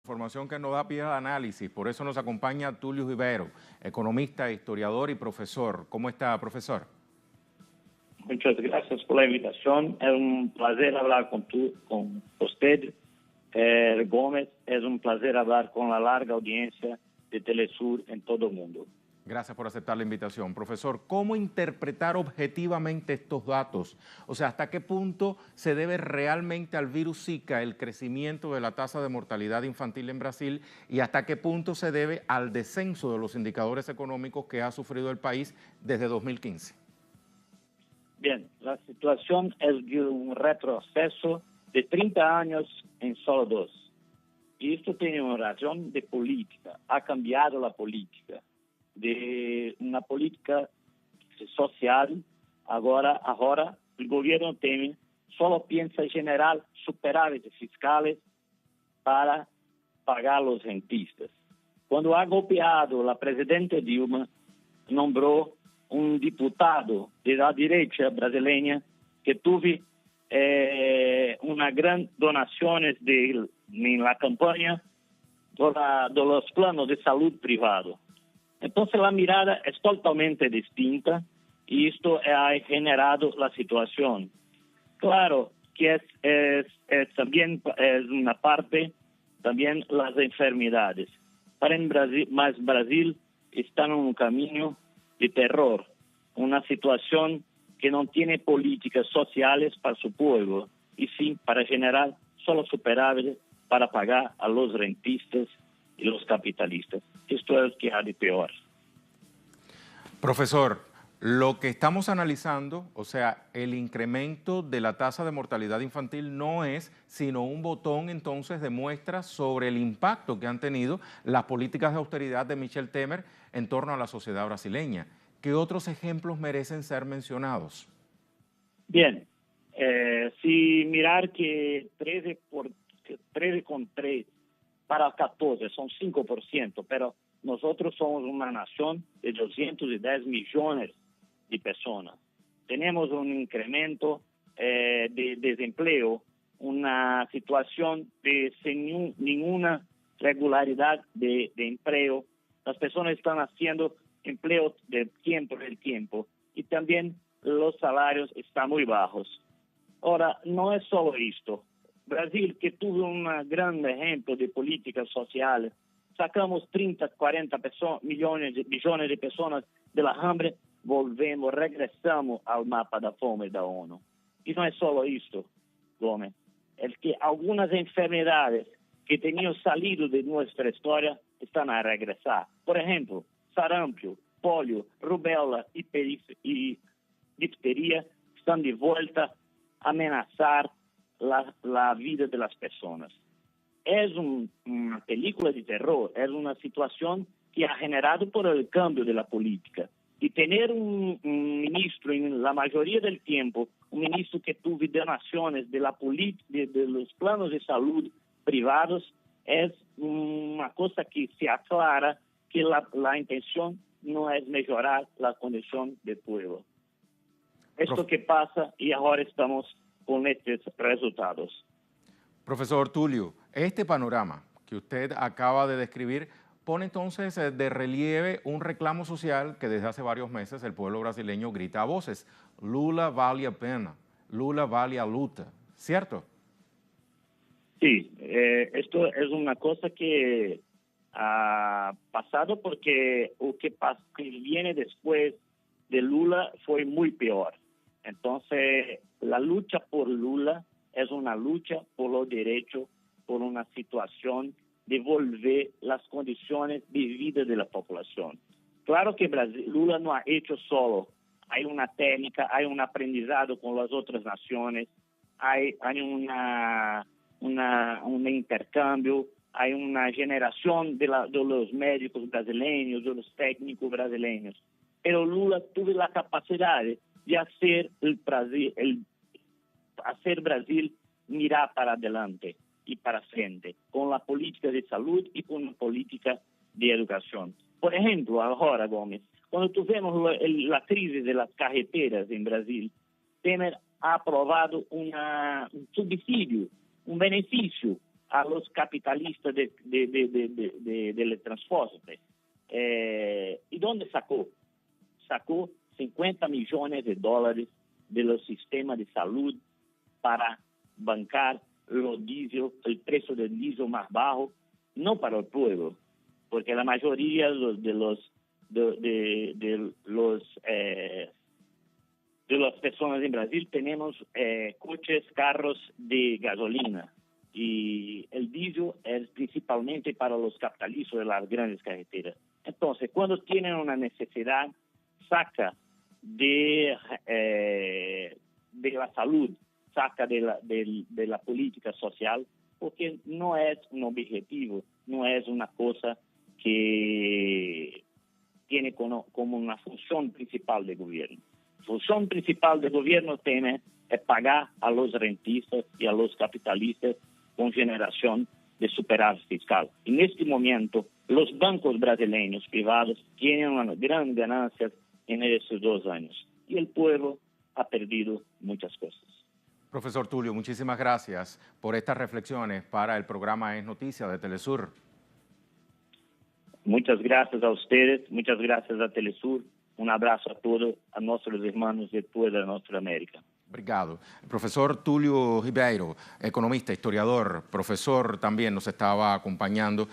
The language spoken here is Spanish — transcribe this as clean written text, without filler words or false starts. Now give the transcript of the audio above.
Información que nos da pie al análisis, por eso nos acompaña Tulio Rivero, economista, historiador y profesor. ¿Cómo está, profesor? Muchas gracias por la invitación. Es un placer hablar con usted, Gómez. Es un placer hablar con la larga audiencia de Telesur en todo el mundo. Gracias por aceptar la invitación. Profesor, ¿cómo interpretar objetivamente estos datos? O sea, ¿hasta qué punto se debe realmente al virus Zika el crecimiento de la tasa de mortalidad infantil en Brasil y hasta qué punto se debe al descenso de los indicadores económicos que ha sufrido el país desde 2015? Bien, la situación es de un retroceso de 30 años en solo 2. Y esto tiene una razón de política. Ha cambiado la política. De una política social, ahora el gobierno solo piensa en generar superávites fiscales para pagar a los rentistas. Cuando ha golpeado la presidenta Dilma, nombró un diputado de la derecha brasileña que tuvo unas grandes donaciones en la campaña de los planos de salud privado. Entonces la mirada es totalmente distinta y esto ha generado la situación. Claro que también es una parte, también las enfermedades. Brasil está en un camino de terror, una situación que no tiene políticas sociales para su pueblo y sí para generar solo superávit para pagar a los rentistas y los capitalistas. Esto es lo que hay de peor. Profesor, lo que estamos analizando, o sea, el incremento de la tasa de mortalidad infantil no es sino un botón entonces de muestra sobre el impacto que han tenido las políticas de austeridad de Michel Temer en torno a la sociedad brasileña. ¿Qué otros ejemplos merecen ser mencionados? Bien, si mirar que 13,3 para 14 son 5%, pero nosotros somos una nación de 210 millones de personas. Tenemos un incremento de desempleo, una situación de sin ninguna regularidad de empleo. Las personas están haciendo empleo del tiempo y también los salarios están muy bajos. Ahora, no es solo esto. Brasil, que tuvo un gran ejemplo de políticas sociales, sacamos 30, 40 millones de personas de la hambre, regresamos al mapa de fome de la ONU. Y no es solo esto, Gómez. Es que algunas enfermedades que tenían salido de nuestra historia están a regresar. Por ejemplo, sarampo, polio, rubéola y difteria están de vuelta a amenazar la vida de las personas. Es una película de terror, es una situación que ha generado por el cambio de la política. Y tener un ministro en la mayoría del tiempo, un ministro que tuvo donaciones de los planos de salud privados, es una cosa que se aclara que la intención no es mejorar la condición del pueblo. Esto que pasa y ahora estamos con estos resultados. Profesor Tulio, este panorama que usted acaba de describir pone entonces de relieve un reclamo social que desde hace varios meses el pueblo brasileño grita a voces. Lula vale a pena, Lula vale a luta, ¿cierto? Sí, esto es una cosa que ha pasado porque lo que viene después de Lula fue muy peor. Entonces, la lucha por Lula es una lucha por los derechos, por una situación de volver las condiciones de vida de la población. Claro que Lula no ha hecho solo. Hay una técnica, hay un aprendizado con las otras naciones, hay un intercambio, hay una generación de los médicos brasileños, de los técnicos brasileños. Pero Lula tuvo la capacidad de hacer hacer Brasil mirar para adelante y para frente, con la política de salud y con la política de educación. Por ejemplo, ahora, Gómez, cuando tuvimos la crisis de las carreteras en Brasil, Temer ha aprobado un subsidio, un beneficio a los capitalistas del transporte. ¿Y dónde sacó? Sacó 50 millones de dólares de los sistemas de salud para bancar el precio del diésel más bajo, no para el pueblo, porque la mayoría de las personas en Brasil tenemos coches, carros de gasolina, y el diésel es principalmente para los capitalistas de las grandes carreteras. Entonces, cuando tienen una necesidad, saca de la salud, saca de la política social, porque no es un objetivo, no es una cosa que tiene como una función principal del gobierno. La función principal del gobierno tiene es pagar a los rentistas y a los capitalistas con generación de superávit fiscal. En este momento, los bancos brasileños privados tienen una gran ganancia en estos 2 años y el pueblo ha perdido muchas cosas. Profesor Tulio, muchísimas gracias por estas reflexiones para el programa Es Noticia de Telesur. Muchas gracias a ustedes, muchas gracias a Telesur. Un abrazo a todos, a nuestros hermanos de toda nuestra América. Obrigado. El profesor Tulio Ribeiro, economista, historiador, profesor también nos estaba acompañando.